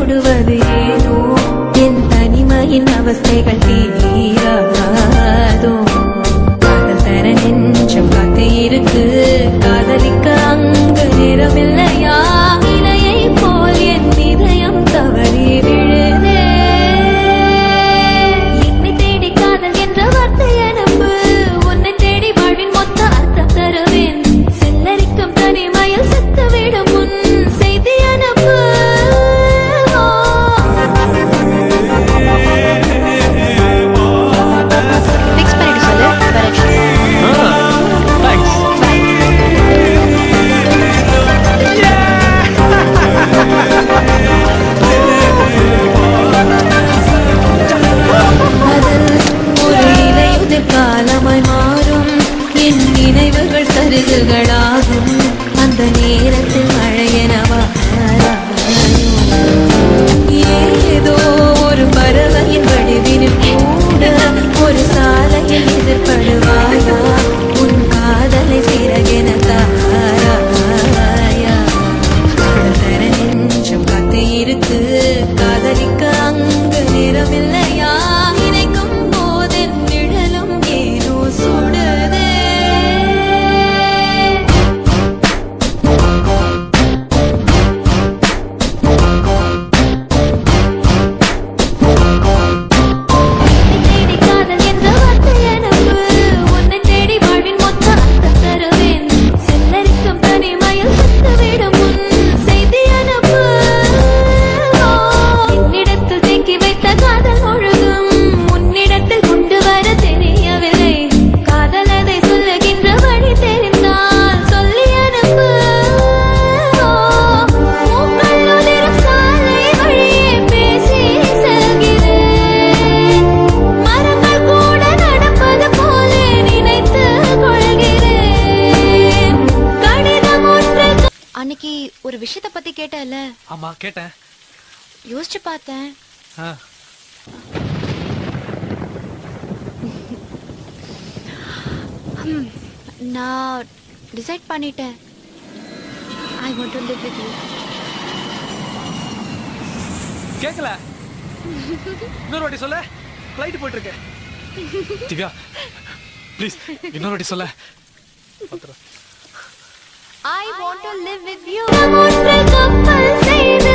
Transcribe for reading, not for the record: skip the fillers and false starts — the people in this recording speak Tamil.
தொடுவது ஏனோ என் தனிமையின் அவஸ்தைகள் தீராதோ காதல் தர நெஞ்சம் காத்து இருக்கு காதலிக்க அங்கு நேரமில்லையா இலையை போல் என் இதயம் தவறி விழுதே என்னை தேடி காதல் என்ற வார்த்தை அனுப்பு உன்னை தேடி வாழ்வின் மொத்த அர்த்தம் தருவேன் செல்லரிக்கும் தனிமையில் செத்துவிடும் முன் செய்தி அனுப்பு காலமாய் மாறும் என் நினைவுகள் சருகுகளாகும் அந்த நேரத்தில் மழையனவா ஏதோ ஒரு பறவையின் வடிவினில் கூட ஒரு சாலையில் எதிர்படுவாயா உன் காதலை சிறகென தாராயா காதல் தர நெஞ்சம் காத்து இருக்கு காதலிக்க அங்கு நேரமில்லையா நினைக்கும் போதென் நிழலும் ஏனோ சுடுதே தேடி காதல் என்ற வார்த்தை அனுப்பு உன்னை தேடி வாழ்வின் மொத்த அர்த்தம் தருவேன் செல்லரிக்கும் தனிமையில் செத்துவிடும் முன் செய்தி அனுப்பு என்னிடத்தில் தேக்கி வைத்த காதல் முழுதும் முன்னிடத்தில் கொண்டு வர தெரியவில்லை காதல் அதை சொல்லுகின்ற வழி தெரிந்தால் சொல்லி அனுப்பு பூக்கள் உதிரும் சாலை வழியே பேசி செல்கிறேன் மரங்கள் கூட நடப்பது போலே நினைத்து கொள்கிறேன் கடிதம் ஒன்று அன்னைக்கு ஒரு விஷயத்தை பத்தி கேட்டல. ஆமா கேட்டேன். யோசிச்சு பார்த்தேன். நான் டிசைட் பண்ணிட்டேன். I want to live with you. கேக்கல. இன்னொரு வாட்டி சொல்ல. ஃளைட் போயிட்டு இருக்கு. திவ்யா ப்ளீஸ் இன்னொரு வாட்டி சொல்ல. I want to live with you. ஒற்றை கப்பல் செய்து